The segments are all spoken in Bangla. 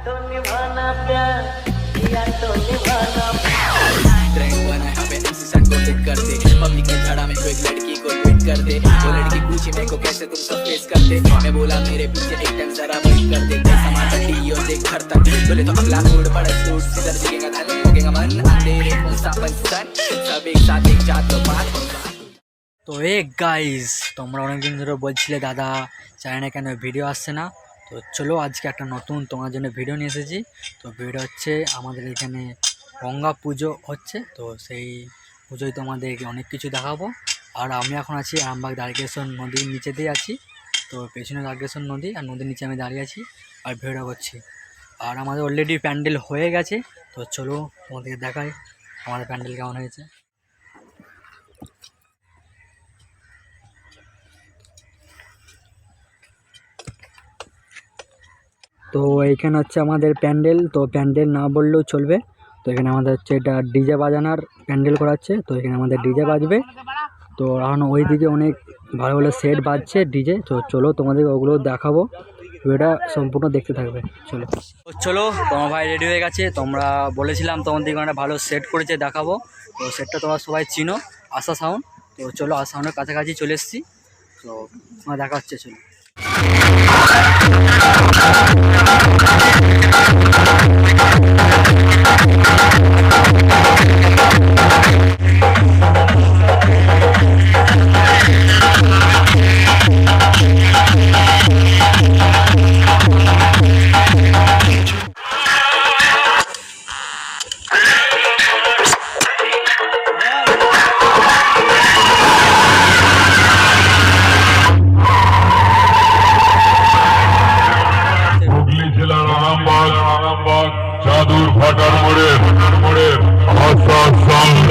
ट्रेंड बना यहाँ पे MC सेट को हिट कर दे पब्लिक के झाड़ा में कोई लड़की को हिट कर दे वो लड़की पूछी मेरे को कैसे तुम सब फेस करते मैं बोला मेरे पीछे एक टाइम जरा वेट कर दे समाता टीओ देख घर तक बोले तो अगला रोड बड़ा सूट सीधर दिखेगा धन होगेगा मन अंधेरे कौन-सा पंचन सब एक साथ एक जात तो बात তো গাইস তোমরা অনেকদিন ধরে বলছিলে দাদা চ্যানেলে কেন ভিডিও আসছে না। তো চলো আজকে একটা নতুন তোমার জন্য ভিডিও নিয়ে এসেছি। তো ভিডিও হচ্ছে আমাদের এখানে গঙ্গা পুজো হচ্ছে, তো সেই পুজোয় তোমাদেরকে অনেক কিছু দেখাবো। আর আমি এখন আছি আরামবাগ দ্বারকেশ্বর নদীর নিচে দিয়ে আছি। তো পেছনে দ্বারকেশ্বর নদী আর নদীর নিচে আমি দাঁড়িয়ে আছি আর ভিডিও করছি। আর আমাদের অলরেডি প্যান্ডেল হয়ে গেছে। তো চলো তোমাদেরকে দেখাই আমাদের প্যান্ডেল কেমন হয়েছে। তো এইখানে হচ্ছে আমাদের প্যান্ডেল। তো প্যান্ডেল না বললেও চলবে। তো এখানে আমাদের হচ্ছে এটা ডিজে বাজানোর প্যান্ডেল করা হচ্ছে। তো এখানে আমাদের ডিজে বাজবে। তো এখন ওই দিকে অনেক ভালো ভালো সেট বাজছে ডিজে। তো চলো তোমাদের ওগুলো দেখাবো, ভিডিওটা সম্পূর্ণ দেখতে থাকবে। চলো তোমার ভাই রেডি হয়ে গেছে। তোমরা বলেছিলাম তোমাদের একটা ভালো সেট করেছে দেখাবো। তো সেটটা তোমরা সবাই চিনো, আশা সাউন্ড। তো চলো আশা সাউন্ডের কাছাকাছি চলে এসেছি। তো তোমার দেখা হচ্ছে, চলো। চাদুর ফাটার মোড়ে আশা সাউন্ড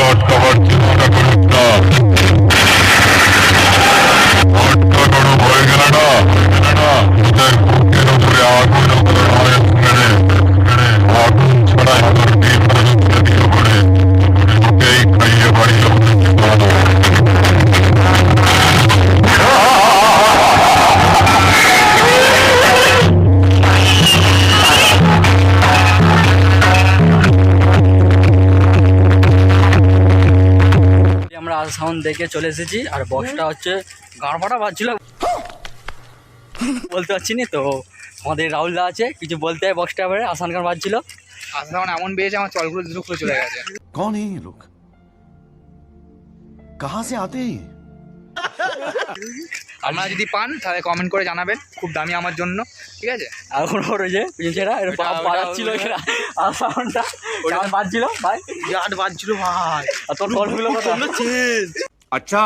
আটকাবার চেষ্টা করিস না। আটকানো হয়ে গেল না ওদের বুকের উপরে আগুন আগুন ছড়াই করে ওকেই খাইয়ে বাড়ি সাউন্ড দেখে চলে এসেছি। আর বক্সটা হচ্ছে গাঁড় ফাটা বাজছিল, বলতে পারছি না। তো আমাদের রাহুল দা আছে, কিছু বলতে হয় বক্সটা এবারে আসান গান বাজছিল। আসান এমন বেজে আমার চলগুলো দুটো খুলে চলে গেছে। कौन है ये लोग, कहाँ से आते हैं? আপনারা যদি পান তাহলে কমেন্ট করে জানাবেন, খুব দামি আমার জন্য, ঠিক আছে। আর কোনো যে পিছনেরা এরকম বাজাচ্ছিল আর সাউন্ডটা কেমন বাজছিল ভাই? বিরাট বাজছিল ভাই। আর তোর কলগুলো কত अच्छा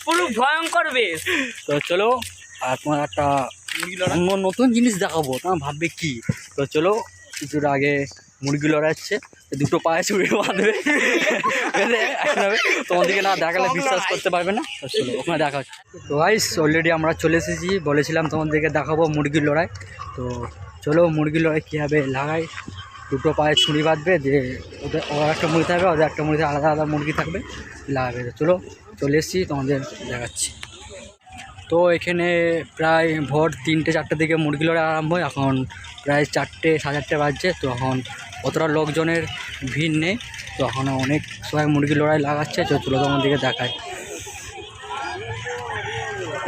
পুরো ভয়ঙ্কর বেশ। তো চলো আর তোমার একটা নতুন জিনিস দেখাবো, তোমার ভাববে কি। তো চলো কিছুটা আগে মুরগি লড়াচ্ছে, দুটো পায়ে ছুড়ে বাঁধবে, তোমাদেরকে না দেখালে বিশ্বাস করতে পারবে না। তো চলো ওখানে দেখা হচ্ছে। তো গাইস অলরেডি আমরা চলে এসেছি, বলেছিলাম তোমাদেরকে দেখাবো মুরগির লড়াই। তো চলো মুরগির লড়াই কীভাবে লাগাই। দুটো পায়ে ছুরি বাঁধবে, যে ওর একটা মুরগি থাকবে, ওদের একটা মুরগি আলাদা আলাদা মুরগি থাকবে, লাগাবে। তো চলো চলে এসেছি, তোমাদের দেখাচ্ছি। তো এখানে প্রায় ভোর 3-4টার দিকে মুরগি লড়াই আরম্ভ হয়। এখন প্রায় 4টে 4:30 বাজছে। তো এখন অতটা লোকজনের ভিড় নেই। তো এখন অনেক সবাই মুরগি লড়াই লাগাচ্ছে। তো চলো তোমার দিকে দেখায়।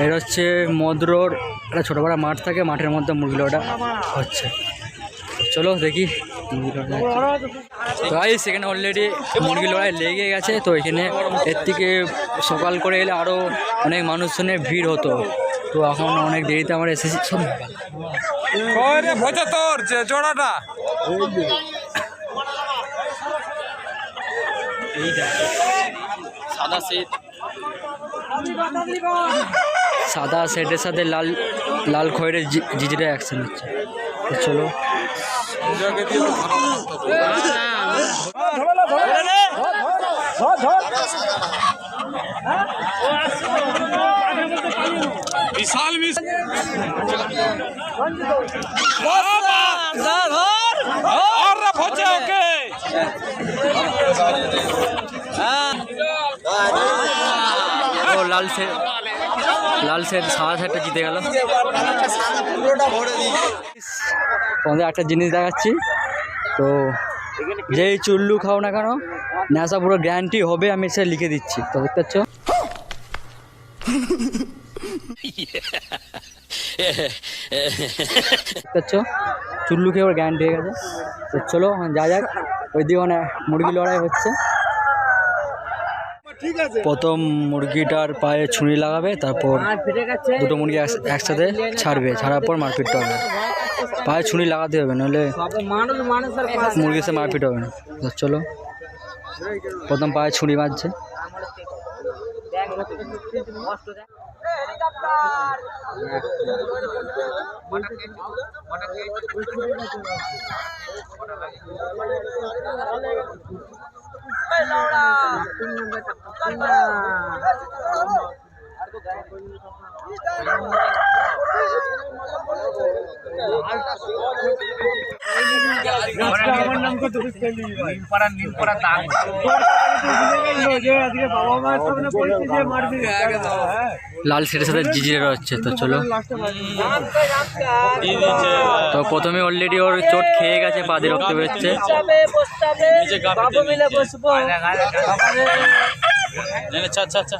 এর হচ্ছে মদরোর একটা ছোটো বড় মাঠ থাকে, মাঠের মধ্যে মুরগি লড়াই হচ্ছে। চলো দেখি মুরগি লড়াই। তো সেখানে অলরেডি মুরগি লড়াই লেগে গেছে। তো এখানে এর থেকে সকাল করে এলে আরও অনেক মানুষজনের ভিড় হতো। তো এখন অনেক দেরিতে আমরা এসেছি। তোর জোড়াটা সাদা সেট, সাদা সেটের সাথে লাল লাল খয়ের জিজিটা অ্যাকশন হচ্ছে। চলো विशाल लाल से লাল সেট সাদা সেটটা জিতে গেল। তোমাদের একটা জিনিস দেখাচ্ছি, তো যেই চুল্লু খাও না কেন নেশা পুরো গ্যারান্টি হবে, আমি সে লিখে দিচ্ছি। তো দেখতে পাচ্ছ চুল্লু খেয়ে ওর গ্যারান্টি হয়ে গেছে। তো চলো যা যাক, ওইদিকে মানে মুরগি লড়াই হচ্ছে। প্রথম মুরগিটার পায়ে ছুরি লাগাবে, তারপর দুটো মুরগি একসাথে ছাড়বে, ছাড়ার পর মারপিটটা হবে। পায়ে ছুরি লাগাতে হবে, নাহলে মুরগির সাথে মারপিট হবে না। তো চলো, প্রথম পায়ে ছুরি মারছে। লাল সেটের সাথে জিজিরা হচ্ছে। তো চলো, তো প্রথমে অলরেডি ওর চোট খেয়ে গেছে, পা দিয়ে রক্ত বেরোচ্ছে। আচ্ছা আচ্ছা আচ্ছা,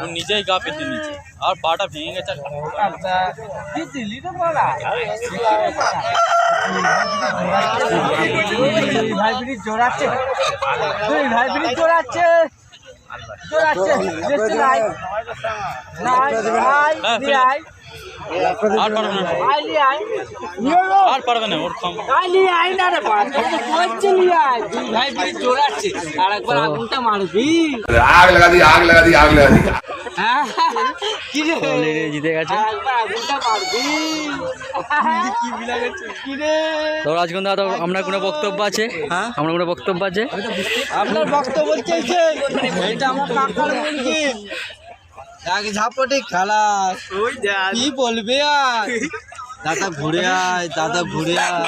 ও নিজেই গা পেতে নিচে আর পাটা ভেঙে গেছে। আর পারবে না ওর কম। आग लगा दी आग लगा दी आग लगा दी। জিতে গেছে। তো রাজগন্ধা, তো আমরা কোনো বক্তব্য আছে? হ্যাঁ, আমরা কোনো বক্তব্য আছে? আপনার বক্তব্য বলছে এটা আমার কাকার মুরগি, এক ঝাপটে খেলা, কি বলবে আর? দাদা ঘুরে আয়, দাদা ঘুরে আয়।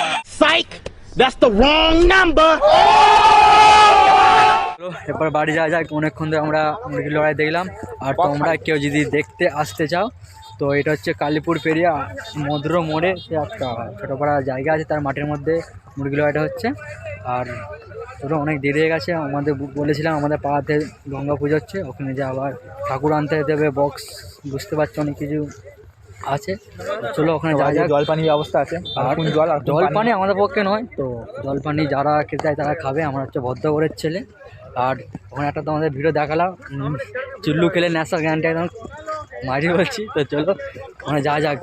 এরপর বাড়ি যাওয়া যাক। অনেকক্ষণ ধরে আমরা মুরগি লড়াই দেখলাম। আর তোমরা কেউ যদি দেখতে আসতে চাও, তো এটা হচ্ছে কালীপুর পেরিয়া মদ্র মোড়ে সে একটা ছোটোপাড়া জায়গা আছে, তার মাঠের মধ্যে মুরগি লড়াইটা হচ্ছে। আর ওটা অনেক দেরি হয়ে গেছে, আমাদের বলেছিলাম আমাদের পাড়াতে গঙ্গা পুজো হচ্ছে, ওখানে যে আবার ঠাকুর আনতে দেবে, বক্স, বুঝতে পারছো অনেক কিছু আছে। চলো ওখানে যাওয়া যাক। জলপানির ব্যবস্থা আছে। আর জলপানি আমাদের পক্ষে নয়, তো জলপানি যারা খেতে চায় তারা খাবে। আমরা হচ্ছে ভদ্রগড়ের ছেলে। আর ওখানে একটা তোমাদের ভিডিও দেখালাম, চুল্লু খেলে নেশা গ্যারান্টি একদম মারি বলছি। তো চলো ওখানে যাওয়া যাক।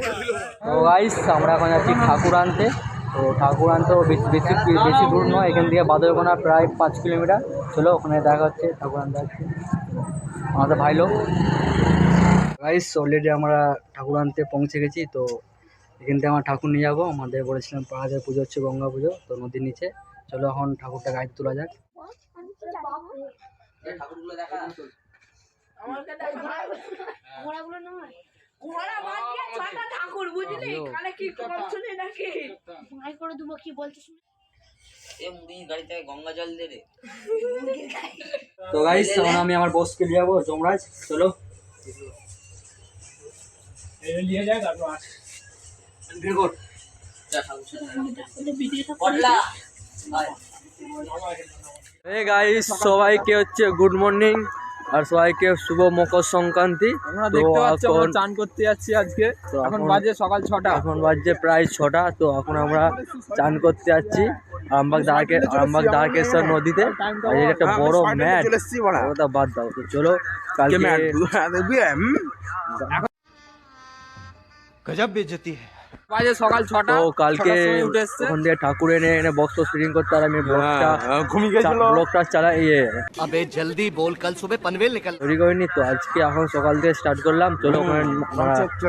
তো গাইস, আমরা এখন যাচ্ছি ঠাকুর আনতে। তো ঠাকুর আনতেও বেশি দূর নয়, এখান থেকে বাদরকোনা প্রায় 5 কিলোমিটার। চলো ওখানে দেখা হচ্ছে, ঠাকুর আনতে যাচ্ছি আমাদের ভাই লোক। গাইস, অলরেডি আমরা ঠাকুর আনতে পৌঁছে গেছি। তো এখান থেকে আমরা ঠাকুর নিয়ে যাবো। আমাদের বলেছিলাম পাড়াতে পুজো হচ্ছে, গঙ্গা পুজো, তো নদীর নিচে। চলো এখন ঠাকুরটা গাড়িতে তোলা যাক। তো গাইস, এখন আমি আমার বসকে নিয়ে যাবো, যমরাজ। চলো গাইস, সবাইকে হচ্ছে গুড মর্নিং আর সবাইকে শুভ মকর সংক্রান্তি। দেখতে পাচ্ছি আমরা চান করতে যাচ্ছি আজকে। এখন বাজে সকাল 6টা, এখন বাজে প্রায় 6টা। তো এখন আমরা চান করতে যাচ্ছি আরামবাগ দ্বারকেশ্বর নদীতে। আর এটা একটা বড় ম্যাট, ওটা বাদ দাও। তো চলো কালকে गजब बेइज्जती है। বাজে সকাল 6টা। তো কালকে ওখান থেকে ঠাকুর এনে বক্স ফিটিং করতে, আর আমি ব্লগটা চালাই। अबे जल्दी बोल, कल सुबह पनवेल निकल। তৈরি করিনি, তো আজকে এখন সকাল থেকে স্টার্ট করলাম। চলো ওখানে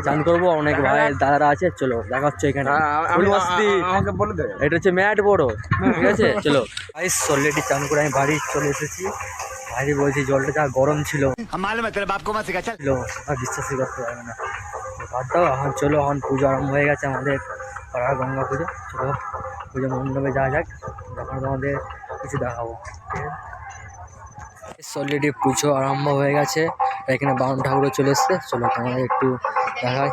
চান করবো, অনেক ভাই দাদারা আছে। চলো দেখা হচ্ছে এখানে। আমাকে বলে দে, এটা হচ্ছে ম্যাট বড়, ঠিক আছে? চলো গাইস, অলরেডি চান করে আমি বাড়ি চলে এসেছি। ভাই বলছি জলটা যা গরম ছিল, আর বিশ্বাসই করতে পারবে না। তো বাদ দাও, এখন চলো এখন পুজো আরম্ভ হয়ে গেছে আমাদের পাড়ার গঙ্গা পুজো। চলো পুজো মণ্ডপে যাওয়া যাক, যখন তোমাদের কিছু দেখাবো। অলরেডি পুজো আরম্ভ হয়ে গেছে। এখানে বাউন ঠাকুরও চলে এসছে। চলো তোমাদের একটু দেখাই।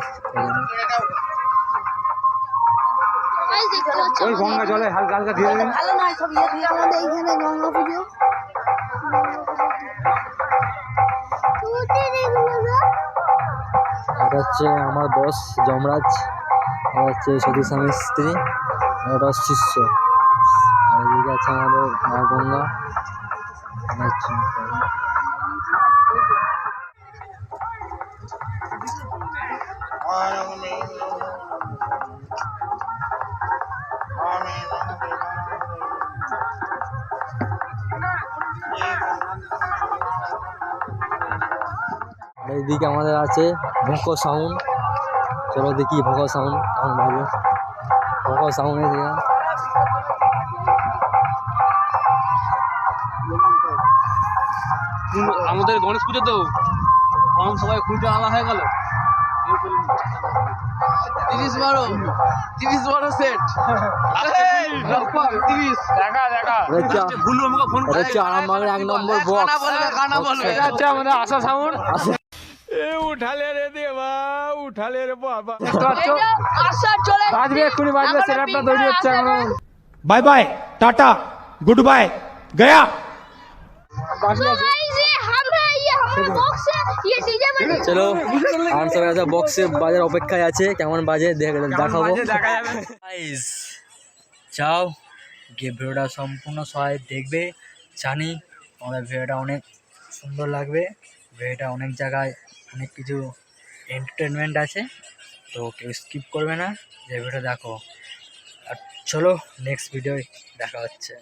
ওই গঙ্গা জলে হালকা হালকা ধীরে ধীরে ভালো নয় সব আমাদের এইখানে গঙ্গা পুজো এটা হচ্ছে আমার বস যমরাজ, এটা হচ্ছে সতী স্বামীর স্ত্রী, এটা শিষ্য। আর এদিকে আছে আমাদের মা গঙ্গা। আর এইদিকে আমাদের আছে ভোঁকো সাউন্ড। চলো দেখি ভোঁকো সাউন্ড কেমন ভালো। ভোঁকো সাউন্ড এদিকে আমাদের গণেশ পুজো তো তখন সবাই খুঁজে আলা হয়ে গেল 30-12 সেট আরামবাগের 1 নম্বর বক্স। আমাদের আশা সাউন্ড উঠালে রে দেবা উঠালে রে বাবা বাজবে এক্ষুনি বাজবে সেটআপটা তৈরি হচ্ছে এখন bye bye tata good bye गया চলো আর সবাই আছে বক্সে বাজার অপেক্ষায় আছে, কেমন বাজে দেখাবো। গাইস যাও গিয়ে ভিডিওটা সম্পূর্ণ সবাই দেখবে, জানি আমাদের ভিডিওটা অনেক সুন্দর লাগবে। ভিডিওটা অনেক জায়গায় অনেক কিছু এন্টারটেনমেন্ট আছে, তো কেউ স্কিপ করবে না, যে ভিডিও দেখো। আর চলো নেক্সট ভিডিও দেখা হচ্ছে।